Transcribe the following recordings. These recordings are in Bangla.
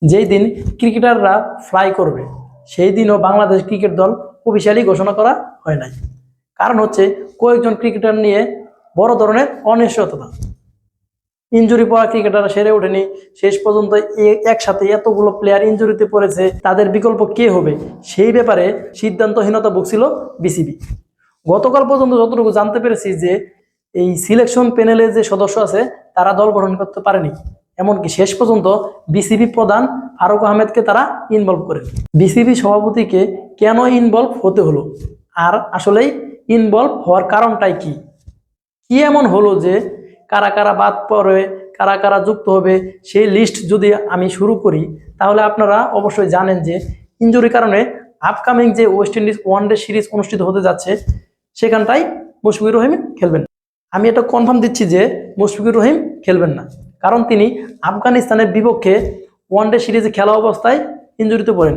যেই দিন ক্রিকেটাররা ফ্লাই করবে সেই দিনও বাংলাদেশ ক্রিকেট দল অফিসিয়ালি ঘোষণা করা হয় নাই। কারণ হচ্ছে কয়েকজন ক্রিকেটার নিয়ে বড় ধরনের অনিশ্চয়তা, ইনজুরি পড়া ক্রিকেটাররা সেরে ওঠেনি, শেষ পর্যন্ত একসাথে এতগুলো প্লেয়ার ইনজুরিতে পড়েছে, তাদের বিকল্প কে হবে সেই ব্যাপারে সিদ্ধান্তহীনতা ভুগছিল বিসিবি। গতকাল পর্যন্ত যতটুকু জানতে পেরেছি যে এই সিলেকশন প্যানেলে যে সদস্য আছে তারা দল গঠন করতে পারেনি, এমনকি শেষ পর্যন্ত বিসিবি প্রধান ফারুক আহমেদকে তারা ইনভলভ করে। বিসিবি সভাপতিকে কেন ইনভলভ হতে হলো, আর আসলেই ইনভলভ হওয়ার কারণটাই কি কি এমন হলো যে কারা কারা বাদ পড়ে, কারা কারা যুক্ত হবে সেই লিস্ট যদি আমি শুরু করি তাহলে আপনারা অবশ্যই জানেন যে ইনজুরির কারণে আপকামিং যে ওয়েস্ট ইন্ডিজ ওয়ানডে সিরিজ অনুষ্ঠিত হতে যাচ্ছে সেখানটাই মুশফিকুর রহিম খেলবেন। আমি এটা কনফার্ম দিচ্ছি যে মুশফিকুর রহিম খেলবেন না, কারণ তিনি আফগানিস্তানের বিপক্ষে ওয়ানডে সিরিজে খেলা অবস্থায় ইনজুরিতে পড়েন,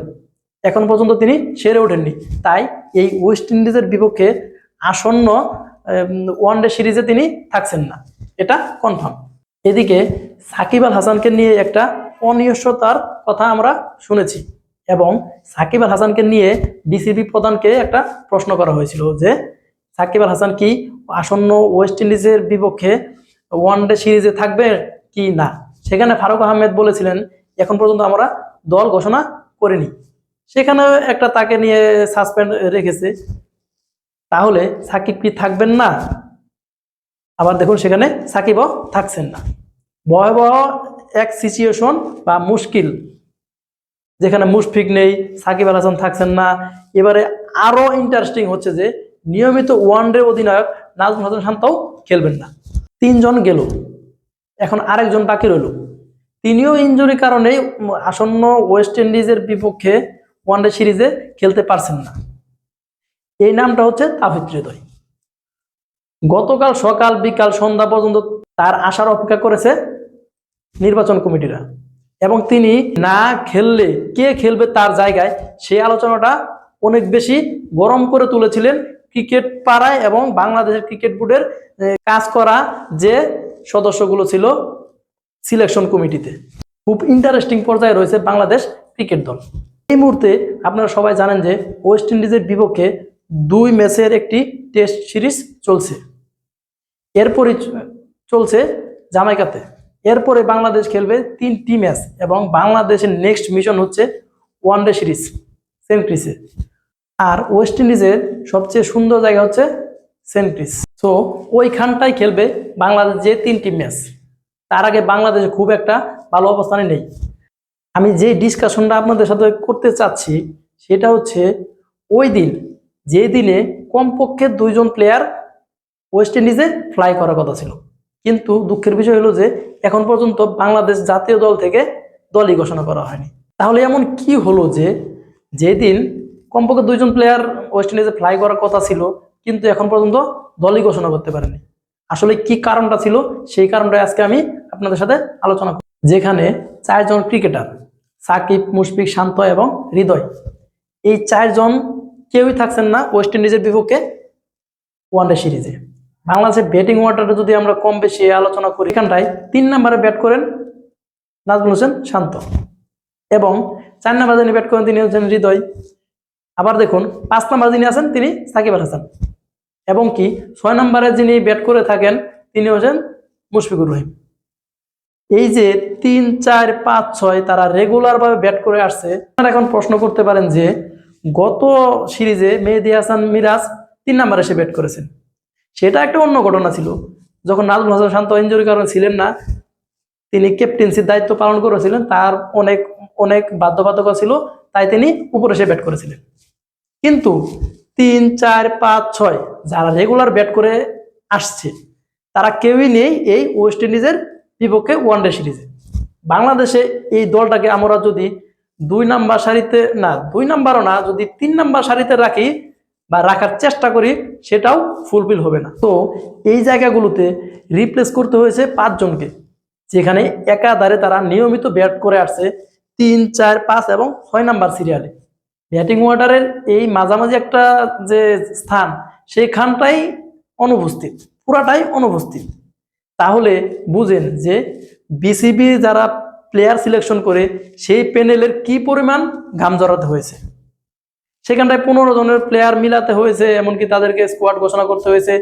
এখন পর্যন্ত তিনি সেরে ওঠেননি। তাই এই ওয়েস্ট ইন্ডিজের বিপক্ষে আসন্ন ওয়ানডে সিরিজে তিনি থাকছেন না, এটা কনফার্ম। এদিকে সাকিব আল হাসানকে নিয়ে একটা অনিশ্চয়তার কথা আমরা শুনেছি, এবং সাকিব আল হাসানকে নিয়ে বিসিবি প্রধানকে একটা প্রশ্ন করা হয়েছিল যে সাকিব আল হাসান কি আসন্ন ওয়েস্ট ইন্ডিজের বিপক্ষে ওয়ানডে সিরিজে থাকবে কি না। সেখানে ফারুক আহমেদ বলেছিলেন এখন পর্যন্ত আমরা দল ঘোষণা করিনি, সেখানে একটা তাকে নিয়ে সাসপেন্ড রেখেছে। তাহলে সাকিব কি থাকবেন না? আবার দেখুন সেখানে সাকিবও থাকছেন না। ভয়াবহ এক সিচুয়েশন বা মুশকিল, যেখানে মুশফিক নেই, সাকিব আল হাসান থাকছেন না। এবারে আরো ইন্টারেস্টিং হচ্ছে যে নিয়মিত ওয়ানডে অধিনায়ক নাজমুল হাসান শান্তও খেলবেন না। 3 জন গেল, এখন আরেকজন বাকি রইল, তিনিও ইনজুরির কারণে আসন্ন ওয়েস্ট ইন্ডিজের বিপক্ষে ওয়ানডে সিরিজে খেলতে পারছেন না। এই নামটা হচ্ছে তাওহিদ হৃদয়। গতকাল সকাল বিকাল সন্ধ্যা পর্যন্ত তার আসার অপেক্ষা করেছে নির্বাচন কমিটিরা, এবং তিনি না খেললে কে খেলবে তার জায়গায় সেই আলোচনাটা অনেক বেশি গরম করে তুলেছিলেন ক্রিকেট পাড়ায় এবং বাংলাদেশের ক্রিকেট বোর্ডের কাজ করা যে সদস্যগুলো ছিল সিলেকশন কমিটিতে। খুব ইন্টারেস্টিং পর্যায়ে রয়েছে বাংলাদেশ ক্রিকেট দল। এই মুহূর্তে আপনারা সবাই জানেন যে ওয়েস্ট ইন্ডিজের বিপক্ষে 2 ম্যাচের একটি টেস্ট সিরিজ চলছে, এরপরই চলছে জামাইকাতে। এরপরে বাংলাদেশ খেলবে 3টি ম্যাচ, এবং বাংলাদেশের নেক্সট মিশন হচ্ছে ওয়ানডে সিরিজ সেন্ট ক্রিসে। আর ওয়েস্ট ইন্ডিজের সবচেয়ে সুন্দর জায়গা হচ্ছে সেন্ট ক্রিস। সো ওইখানটাই খেলবে বাংলাদেশ যে 3টি ম্যাচ। তার আগে বাংলাদেশে খুব একটা ভালো অবস্থানে নেই। আমি যে ডিসকাশনটা আপনাদের সাথে করতে চাচ্ছি সেটা হচ্ছে ওই দিন যে দিনে কমপক্ষে 2 জন প্লেয়ার ওয়েস্ট ইন্ডিজে ফ্লাই করার কথা ছিল, কিন্তু দুঃখের বিষয় হলো যে এখন পর্যন্ত বাংলাদেশ জাতীয় দল থেকে দলই ঘোষণা করা হয়নি। তাহলে এমন কি হলো যে যেদিন কমপক্ষে 2 জন প্লেয়ার ওয়েস্ট ইন্ডিজে ফ্লাই করার কথা ছিল কিন্তু এখন পর্যন্ত দলই ঘোষণা করতে পারেনি? আসলে কি কারণটা ছিল সেই কারণটা আজকে আমি আপনাদের সাথে আলোচনা করব। যেখানে 4 জন ক্রিকেটার সাকিব, মুশফিক, শান্ত এবং হৃদয়, এই 4 জন কেউই থাকছেন না ওয়েস্ট ইন্ডিজের বিপক্ষে ওয়ানডে সিরিজে। বাংলাদেশের ব্যাটিং অর্ডারটা যদি আমরা কম বেশি আলোচনা করি, এখানটায় 3 নম্বরে ব্যাট করেন নাজমুল হোসেন শান্ত, এবং 4 নম্বরে যিনি ব্যাট করেন তিনি হচ্ছেন হৃদয়। আবার দেখুন 5 নম্বরে যিনি আছেন তিনি সাকিব আল হাসান, এবং কি 6 নম্বরে যিনি ব্যাট করে থাকেন তিনি হচ্ছেন মুশফিকুর রহিম। এই যে 3, 4, 5, 6 তারা রেগুলার ভাবে ব্যাট করে আসছে। আপনারা এখন প্রশ্ন করতে পারেন যে গত সিরিজে মেহেদী হাসান মিরাজ 3 নম্বরে এসে ব্যাট করেছেন, সেটা একটা অন্য ঘটনা ছিল। যখন নাজমুল হাসান শান্ত ইনজুরির কারণে ছিলেন না, তিনি ক্যাপ্টেন্সির দায়িত্ব পালন করেছিলেন, তার অনেক অনেক বাধ্যবাধকতা ছিল, তাই তিনি উপরে এসে ব্যাট করেছিলেন। কিন্তু 3, 4, 5, 6 যারা রেগুলার ব্যাট করে আসছে তারা কেউই নেই এই ওয়েস্ট ইন্ডিজের বিপক্ষে ওয়ানডে সিরিজে। বাংলাদেশে এই দলটাকে আমরা যদি 2 নাম্বার সারিতে না, 2 নাম্বারও না, যদি 3 নাম্বার সারিতে রাখি বা রাখার চেষ্টা করি সেটাও ফুলফিল হবে না। তো এই জায়গাগুলোতে রিপ্লেস করতে হয়েছে 5 জনকে, যেখানে একাধারে তারা নিয়মিত ব্যাট করে আসছে 3, 4, 5 এবং 6 নাম্বার সিরিয়ালে। ব্যাটিং অর্ডারের এই মাঝামাঝি একটা যে স্থান সেইখানটাই অনুপস্থিত, পুরাটাই অনুপস্থিত। তাহলে বুঝেন যে বিসিবি যারা প্লেয়ার সিলেকশন করে সেই প্যানেলের কি পরিমাণ ঘাম জড়াতে হয়েছে। সেখানটায় 15 জনের প্লেয়ার মিলাতে হয়েছে, এমনকি তাদেরকে স্কোয়াড ঘোষণা করতে হয়েছে।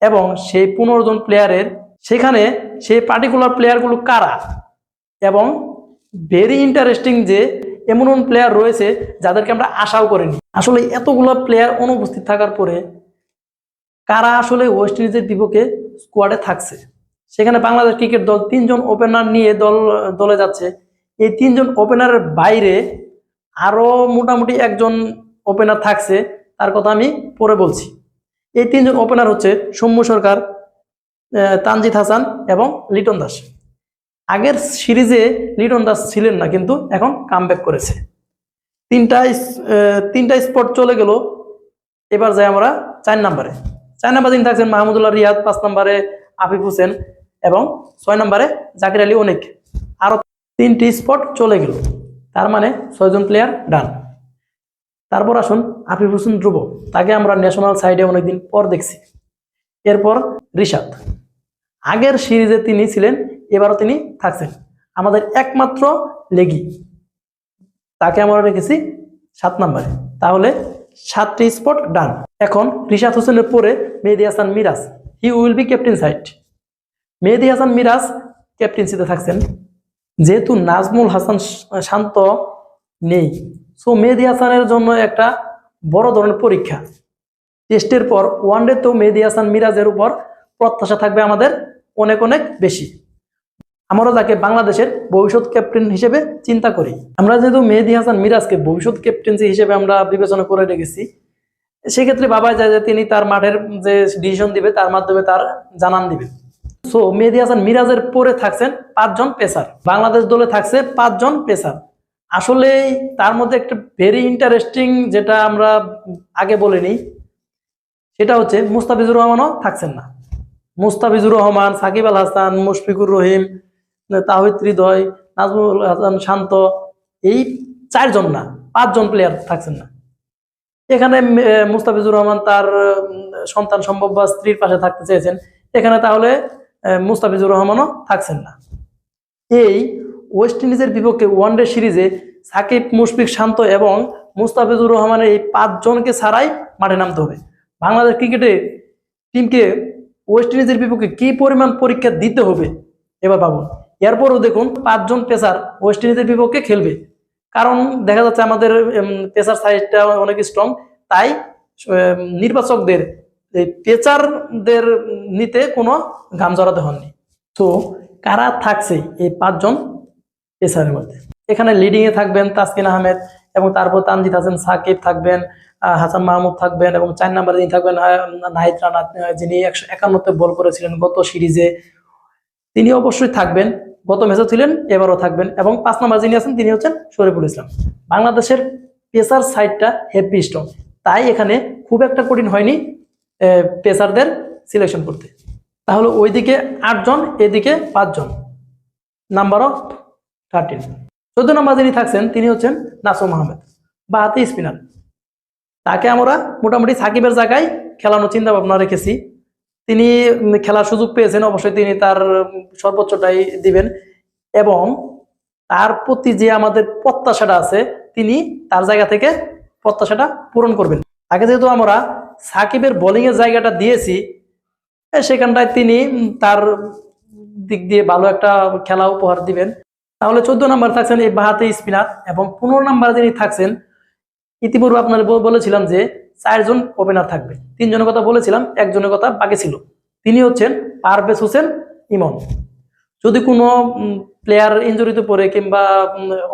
এবং সেই 15 জন প্লেয়ারের সেখানে সেই পার্টিকুলার প্লেয়ারগুলো কারা, এবং ভেরি ইন্টারেস্টিং যে এমন এমন প্লেয়ার রয়েছে যাদেরকে আমরা আশাও করিনি। আসলে এতগুলো প্লেয়ার অনুপস্থিত থাকার পরে কারা আসলে ওয়েস্ট ইন্ডিজের বিপক্ষে স্কোয়াডে থাকছে। সেখানে বাংলাদেশ ক্রিকেট দল 3 জন ওপেনার নিয়ে দলে যাচ্ছে। এই 3 জন ওপেনারের বাইরে আরো মোটামুটি একজন ওপেনার থাকছে, তার কথা আমি পরে বলছি। এই 3 জন ওপেনার হচ্ছে সৌম্য সরকার, তানজিদ হাসান এবং লিটন দাস। আগের সিরিজে লিটন দাস ছিলেন না, কিন্তু এখন কামব্যাক করেছে। তিনটা স্পট চলে গেল। এবার যাই আমরা 4 নম্বরে। 4 নম্বরে যিনি থাকছেন মাহমুদুল্লাহ রিয়াদ, 5 নম্বরে আফিফ হোসেন এবং 6 নম্বরে জাকির আলী অনিক। আরো 3টি স্পট চলে গেল, তার মানে 6 জন প্লেয়ার ডান। তারপর আসুন আফিফ হোসেন ধ্রুব, তাকে আমরা ন্যাশনাল সাইডে অনেকদিন পর দেখছি। এরপর রিশাদ, আগের সিরিজে তিনি ছিলেন, এবারও তিনি থাকছেন। আমাদের একমাত্র লেগি, তাকে আমরা রেখেছি 7 নম্বরে। তাহলে 7টি স্পট ডান। এখন রিশাদ হোসেনের পরে Mehedi Hasan Miraz, he will be captain side. Mehedi Hasan Miraz ক্যাপ্টেন্সিতে থাকছেন। যেহেতু নাজমুল হাসান শান্ত নেই, সো মেহেদী হাসানের জন্য একটা বড় ধরনের পরীক্ষা। টেস্টের পর ওয়ানডেতেও মেহেদী হাসান মিরাজের উপর প্রত্যাশা থাকবে আমাদের অনেক অনেক বেশি। আমরা তাকে বাংলাদেশের ভবিষ্যৎ ক্যাপ্টেন হিসেবে চিন্তা করি। আমরা যেহেতু মেহেদী হাসান মিরাজকে ভবিষ্যৎ ক্যাপ্টেন্সি হিসেবে আমরা বিবেচনা করে রেখেছি, সেক্ষেত্রে ভাবা যায় যে তিনি তার মাঠের যে ডিসিশন দিবে তার মাধ্যমে তার জানান দিবে। সো মেহেদী হাসান মিরাজের পরে থাকছেন 5 জন পেসার। বাংলাদেশ দলে থাকছে 5 জন পেসার। আসলে তার মধ্যে একটা ভেরি ইন্টারেস্টিং যেটা আমরা আগে বলিনি, সেটা হচ্ছে মুস্তাফিজুর রহমানও থাকছেন না। মুস্তাফিজুর রহমান, সাকিব আল হাসান, মুশফিকুর রহিম, তাহিদ হৃদয়, নাজমুল হাসান শান্ত, এই 4 জন না, 5 জন প্লেয়ার থাকছেন না। এখানে মুস্তাফিজুর রহমান তার সন্তান সম্ভব বা স্ত্রীর পাশে থাকতে চেয়েছেন, এখানে তাহলে মুস্তাফিজুর রহমানও থাকছেন না। এই ওয়েস্ট ইন্ডিজের বিপক্ষে ওয়ানডে সিরিজে সাকিব, মুশফিক, শান্ত এবং মুস্তাফিজুর রহমানের এই 5 জনকে ছাড়াই মাঠে নামতে হবে। বাংলাদেশ ক্রিকেটে টিমকে ওয়েস্ট ইন্ডিজের বিপক্ষে কি পরিমাণ পরীক্ষা দিতে হবে এবার ভাবুন। এরপরও দেখুন 5 জন পেসার ওয়েস্ট ইন্ডিজের বিপক্ষে খেলবে, কারণ দেখা যাচ্ছে আমাদের পেসার সাইডটা অনেক স্ট্রং, তাই নির্বাচকদের এই পেসারদের নিতে কোনো ঘাম জড়াতে হননি। তো কারা থাকছে এই 5 জন পেসারের মধ্যে? এখানে লিডিং এ থাকবেন তাসকিন আহমেদ, এবং তারপর তানজিদ হাসান, সাকিব থাকবেন, হাসান মাহমুদ থাকবেন, এবং 4 নম্বরে যিনি থাকবেন নাহিদ রানা, যিনি 151তে বল করেছিলেন গত সিরিজে, তিনি অবশ্যই থাকবেন। গত ম্যাচে ছিলেন, এবারও থাকবেন। এবং 5 নম্বর যিনি আছেন তিনি হচ্ছেন শরীফুল ইসলাম। বাংলাদেশের পেসার সাইডটা হেভি স্ট্রং, তাই এখানে খুব একটা কঠিন হয়নি পেসারদের সিলেকশন করতে। তাহলে ওইদিকে 8 জন, এদিকে 5 জন, নাম্বার অফ 13। 14 নম্বর যিনি থাকছেন তিনি হচ্ছেন নাসুম আহমেদ, বাহাতি স্পিনার। তাকে আমরা মোটামুটি সাকিবের জায়গায় খেলানোর চিন্তা ভাবনা রেখেছি। তিনি খেলার সুযোগ পেয়েছেন, অবশ্যই তিনি তার সর্বোচ্চটাই দিবেন, এবং তার প্রতি যে আমাদের প্রত্যাশাটা আছে তিনি তার জায়গা থেকে প্রত্যাশাটা পূরণ করবেন। তাকে যেহেতু আমরা সাকিবের বোলিং এর জায়গাটা দিয়েছি, সেখানটায় তিনি তার দিক দিয়ে ভালো একটা খেলা উপহার দিবেন। তাহলে 14 নম্বর থাকছেন এই বাহাতি স্পিনার, এবং 15 নম্বর যিনি থাকছেন, ইতিপূর্বে আপনার বলেছিলাম যে 4 জন ওপেনার থাকবে, 3 জনের কথা বলেছিলাম, 1 জনের কথা বাকি ছিল। তিনি হচ্ছেন পারভেজ হোসেন ইমন। যদি কোনো প্লেয়ার ইনজুরিতে পড়ে কিংবা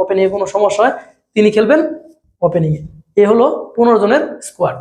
ওপেনিংয়ে কোনো সমস্যা হয়, তিনি খেলবেন ওপেনিংয়ে। এ হলো 15 জনের স্কোয়াড।